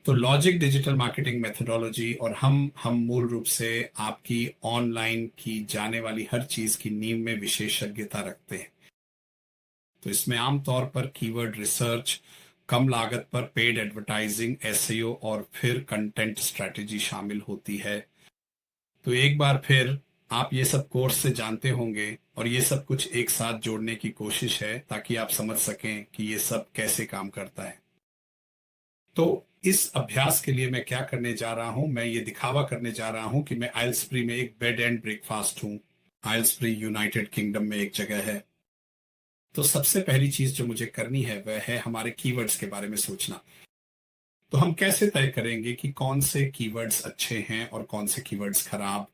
तो logic digital marketing methodology और हम मूल रूप से आपकी ऑनलाइन की जाने वाली हर चीज की नींव में विशेषज्ञता रखते हैं। तो इसमें आमतौर पर कीवर्ड रिसर्च, कम लागत पर पेड एडवर्टाइजिंग, एसईओ और फिर कंटेंट स्ट्रेटेजी शामिल होती है। तो एक बार फिर आप ये सब कोर्स से जानते होंगे और ये सब कुछ एक साथ जोड़ने की कोशिश है ताकि आप समझ सकें कि ये सब कैसे काम करता है। तो इस अभ्यास के लिए मैं क्या करने जा रहा हूं, मैं ये दिखावा करने जा रहा हूं कि मैं आइल्सब्री में एक बेड एंड ब्रेकफास्ट हूं। आइल्सब्री यूनाइटेड किंगडम में एक जगह है। तो सबसे पहली चीज जो मुझे करनी है वह है हमारे कीवर्ड्स के बारे में सोचना। तो हम कैसे तय करेंगे कि कौन से कीवर्ड्स अच्छे हैं और कौन से कीवर्ड्स खराब।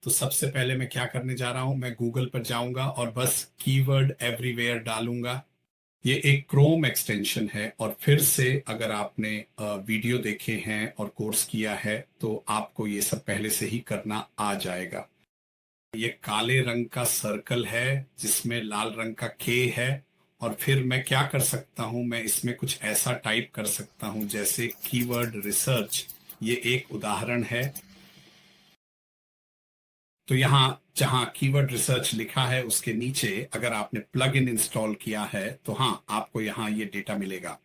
तो सबसे पहले मैं क्या करने जा रहा हूं, मैं गूगल पर जाऊंगा और बस कीवर्ड एवरीवेयर डालूंगा। ये एक क्रोम एक्सटेंशन है और फिर से अगर आपने वीडियो देखे हैं और कोर्स किया है तो आपको ये सब पहले से ही करना आ जाएगा। ये काले रंग का सर्कल है जिसमें लाल रंग का के है और फिर मैं क्या कर सकता हूं, मैं इसमें कुछ ऐसा टाइप कर सकता हूं जैसे कीवर्ड रिसर्च। ये एक उदाहरण है। तो यहाँ जहाँ कीवर्ड रिसर्च लिखा है उसके नीचे अगर आपने प्लग इन इंस्टॉल किया है तो हाँ, आपको यहाँ ये डेटा मिलेगा।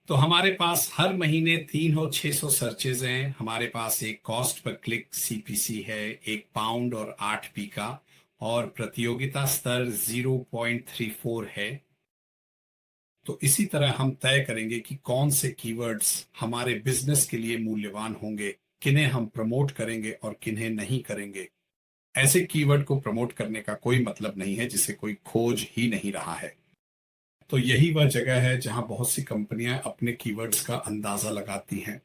तो हमारे पास हर महीने 3 और 600 सर्चेज हैं। हमारे पास एक कॉस्ट पर क्लिक सीपीसी है, एक पाउंड और 8p का, और प्रतियोगिता स्तर 0.34 है। तो इसी तरह हम तय करेंगे कि कौन से कीवर्ड्स हमारे बिजनेस के लिए मूल्यवान होंगे, किन्हें हम प्रमोट करेंगे और किन्हें नहीं करेंगे। ऐसे कीवर्ड को प्रमोट करने का कोई मतलब नहीं है जिसे कोई खोज ही नहीं रहा है। तो यही वह जगह है जहां बहुत सी कंपनियां अपने कीवर्ड्स का अंदाजा लगाती हैं।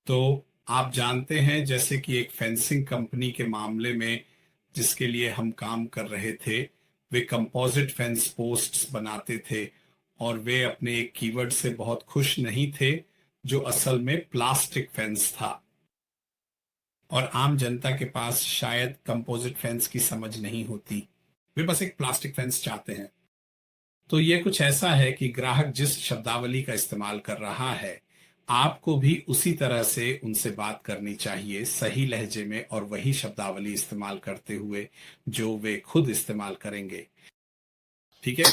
तो आप जानते हैं जैसे कि एक फेंसिंग कंपनी के मामले में जिसके लिए हम काम कर रहे थे, वे कंपोजिट फेंस पोस्ट्स बनाते थे और वे अपने एक कीवर्ड से बहुत खुश नहीं थे जो असल में प्लास्टिक फेंस था। और आम जनता के पास शायद कंपोजिट फेंस की समझ नहीं होती, वे बस एक प्लास्टिक फेंस चाहते हैं। तो ये कुछ ऐसा है कि ग्राहक जिस शब्दावली का इस्तेमाल कर रहा है, आपको भी उसी तरह से उनसे बात करनी चाहिए, सही लहजे में और वही शब्दावली इस्तेमाल करते हुए जो वे खुद इस्तेमाल करेंगे। ठीक है।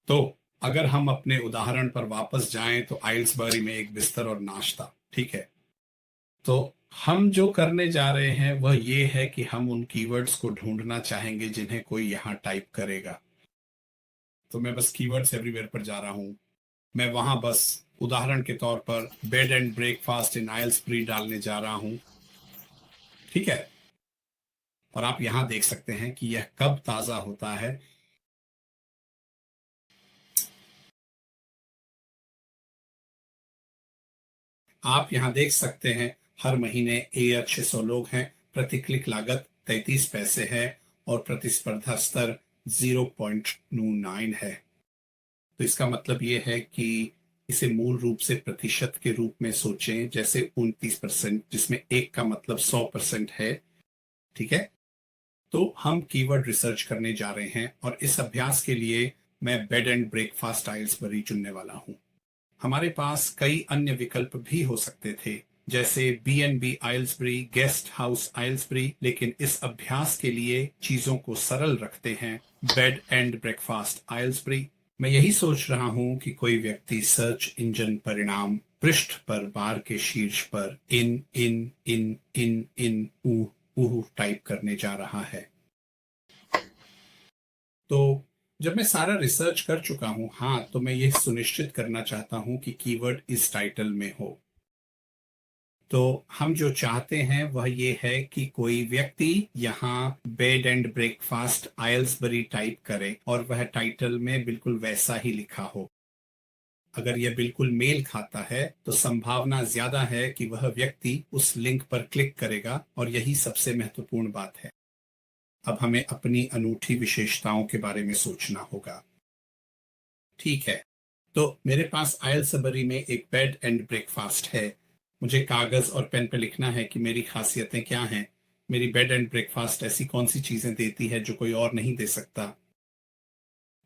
तो अगर हम अपने उदाहरण पर वापस जाएं तो आइल्सबरी में एक बिस्तर और नाश्ता, ठीक है। तो हम जो करने जा रहे हैं वह ये है कि हम उन कीवर्ड्स को ढूंढना चाहेंगे जिन्हें कोई यहाँ टाइप करेगा। तो मैं बस कीवर्ड्स एवरीवेयर पर जा रहा हूँ। मैं वहां बस उदाहरण के तौर पर बेड एंड ब्रेकफास्ट इन आइल्सब्री डालने जा रहा हूं। ठीक है। और आप यहां देख सकते हैं कि यह कब ताजा होता है। आप यहां देख सकते हैं हर महीने 600 लोग हैं, प्रति क्लिक लागत 33 पैसे है और प्रतिस्पर्धा स्तर 0.29 है। तो इसका मतलब ये है कि इसे मूल रूप से प्रतिशत के रूप में सोचें, जैसे 29%, जिसमें एक का मतलब 100% है। ठीक है। तो हम कीवर्ड रिसर्च करने जा रहे हैं और इस अभ्यास के लिए मैं बेड एंड ब्रेकफास्ट आइल्सबरी चुनने वाला हूं। हमारे पास कई अन्य विकल्प भी हो सकते थे जैसे B&B आइल्सबरी, गेस्ट हाउस आइल्सबरी, लेकिन इस अभ्यास के लिए चीजों को सरल रखते हैं, बेड एंड ब्रेकफास्ट आइल्सबरी। मैं यही सोच रहा हूं कि कोई व्यक्ति सर्च इंजन परिणाम पृष्ठ पर बार के शीर्ष पर इन इन इन इन इन ऊह टाइप करने जा रहा है। तो जब मैं सारा रिसर्च कर चुका हूं, हाँ, तो मैं ये सुनिश्चित करना चाहता हूं कि कीवर्ड इस टाइटल में हो। तो हम जो चाहते हैं वह ये है कि कोई व्यक्ति यहाँ बेड एंड ब्रेकफास्ट आइल्सबरी टाइप करे और वह टाइटल में बिल्कुल वैसा ही लिखा हो। अगर यह बिल्कुल मेल खाता है तो संभावना ज्यादा है कि वह व्यक्ति उस लिंक पर क्लिक करेगा, और यही सबसे महत्वपूर्ण बात है। अब हमें अपनी अनूठी विशेषताओं के बारे में सोचना होगा। ठीक है। तो मेरे पास आइल्सबरी में एक बेड एंड ब्रेकफास्ट है। मुझे कागज और पेन पे लिखना है कि मेरी खासियतें क्या हैं। मेरी बेड एंड ब्रेकफास्ट ऐसी कौन सी चीजें देती है जो कोई और नहीं दे सकता।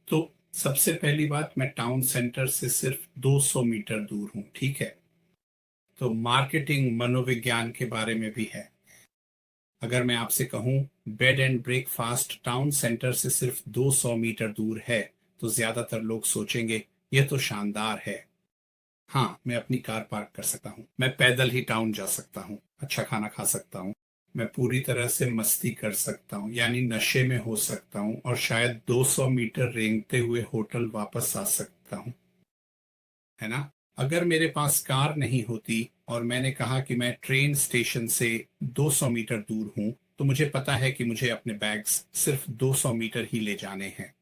तो सबसे पहली बात, मैं टाउन सेंटर से सिर्फ 200 मीटर दूर हूं। ठीक है। तो मार्केटिंग मनोविज्ञान के बारे में भी है। अगर मैं आपसे कहूं bed and breakfast town centre से सिर्फ 200 मीटर दूर है, तो ज्यादातर लोग सोचेंगे यह तो शानदार है। हाँ, मैं अपनी कार पार्क कर सकता हूँ, मैं पैदल ही टाउन जा सकता हूँ, अच्छा खाना खा सकता हूँ, मैं पूरी तरह से मस्ती कर सकता हूँ यानी नशे में हो सकता हूँ, और शायद 200 मीटर रेंगते हुए होटल वापस आ सकता हूँ, है ना। अगर मेरे पास कार नहीं होती और मैंने कहा कि मैं ट्रेन स्टेशन से 200 मीटर दूर हूं, तो मुझे पता है कि मुझे अपने बैग्स सिर्फ 200 मीटर ही ले जाने हैं।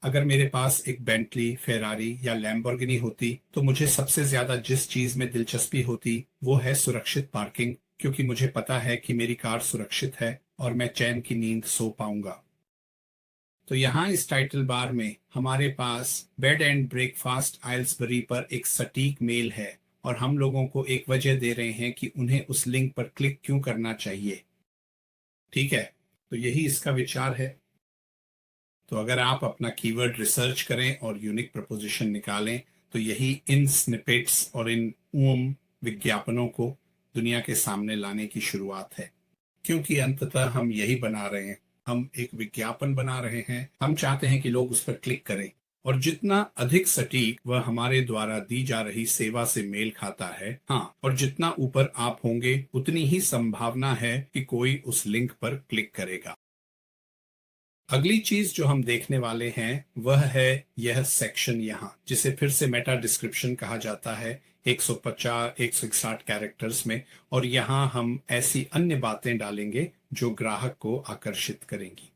अगर मेरे पास एक बेंटली, फेरारी या लैम्बोर्गिनी होती, तो मुझे सबसे ज्यादा जिस चीज में दिलचस्पी होती वो है सुरक्षित पार्किंग, क्योंकि मुझे पता है कि मेरी कार सुरक्षित है और मैं चैन की नींद सो पाऊंगा। तो यहाँ इस टाइटल बार में हमारे पास बेड एंड ब्रेकफास्ट आइल्सबरी पर एक सटीक मेल है, और हम लोगों को एक वजह दे रहे हैं कि उन्हें उस लिंक पर क्लिक क्यों करना चाहिए। ठीक है, तो यही इसका विचार है। तो अगर आप अपना कीवर्ड रिसर्च करें और यूनिक प्रपोजिशन निकालें, तो यही इन स्निपेट्स और इन विज्ञापनों को दुनिया के सामने लाने की शुरुआत है। क्योंकि अंततः हम यही बना रहे हैं, हम एक विज्ञापन बना रहे हैं। हम चाहते हैं कि लोग उस पर क्लिक करें, और जितना अधिक सटीक वह हमारे द्वारा दी जा रही सेवा से मेल खाता है, हाँ, और जितना ऊपर आप होंगे उतनी ही संभावना है कि कोई उस लिंक पर क्लिक करेगा। अगली चीज जो हम देखने वाले हैं वह है यह सेक्शन यहाँ, जिसे फिर से मेटा डिस्क्रिप्शन कहा जाता है, 150 161 कैरेक्टर्स में। और यहाँ हम ऐसी अन्य बातें डालेंगे जो ग्राहक को आकर्षित करेंगी।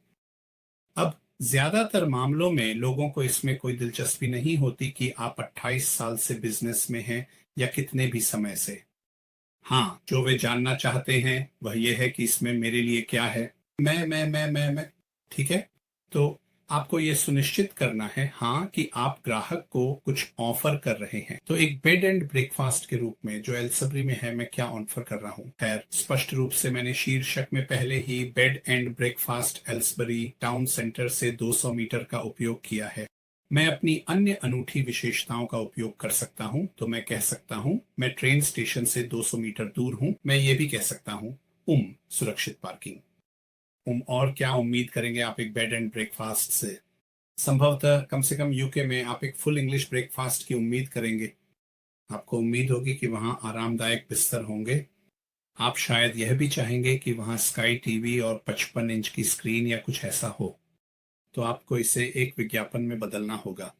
अब ज्यादातर मामलों में लोगों को इसमें कोई दिलचस्पी नहीं होती कि आप 28 साल से बिजनेस में हैं या कितने भी समय से। हाँ, जो वे जानना चाहते हैं वह यह है कि इसमें मेरे लिए क्या है। मैं ठीक है। तो आपको यह सुनिश्चित करना है, हाँ, कि आप ग्राहक को कुछ ऑफर कर रहे हैं। तो एक बेड एंड ब्रेकफास्ट के रूप में जो एल्सबरी में है, मैं क्या ऑफर कर रहा हूँ। खैर, स्पष्ट रूप से मैंने शीर्षक में पहले ही bed and breakfast Aylesbury town centre से 200 मीटर का उपयोग किया है। मैं अपनी अन्य अनूठी विशेषताओं का उपयोग कर सकता हूं। तो मैं कह सकता हूं मैं ट्रेन स्टेशन से 200 मीटर दूर हूं। मैं ये भी कह सकता हूं सुरक्षित पार्किंग। और क्या उम्मीद करेंगे आप एक बेड एंड ब्रेकफास्ट से। संभवतः कम से कम यूके में आप एक फुल इंग्लिश ब्रेकफास्ट की उम्मीद करेंगे। आपको उम्मीद होगी कि वहां आरामदायक बिस्तर होंगे। आप शायद यह भी चाहेंगे कि वहां स्काई टीवी और 55 इंच की स्क्रीन या कुछ ऐसा हो। तो आपको इसे एक विज्ञापन में बदलना होगा,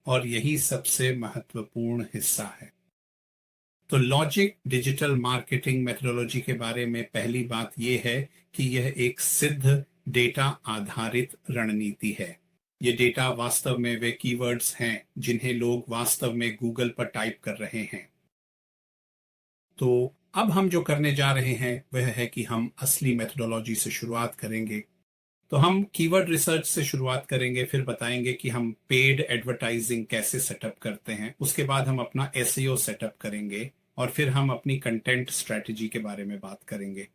और यही सबसे महत्वपूर्ण हिस्सा है। तो लॉजिक डिजिटल मार्केटिंग मेथोडोलॉजी के बारे में पहली बात यह है कि यह एक सिद्ध डेटा आधारित रणनीति है। ये डेटा वास्तव में वे कीवर्ड्स हैं जिन्हें लोग वास्तव में गूगल पर टाइप कर रहे हैं। तो अब हम जो करने जा रहे हैं वह है कि हम असली मेथोडोलॉजी से शुरुआत करेंगे। तो हम कीवर्ड रिसर्च से शुरुआत करेंगे, फिर बताएंगे कि हम पेड एडवर्टाइजिंग कैसे सेटअप करते हैं, उसके बाद हम अपना एसईओ सेटअप करेंगे, और फिर हम अपनी कंटेंट स्ट्रेटजी के बारे में बात करेंगे।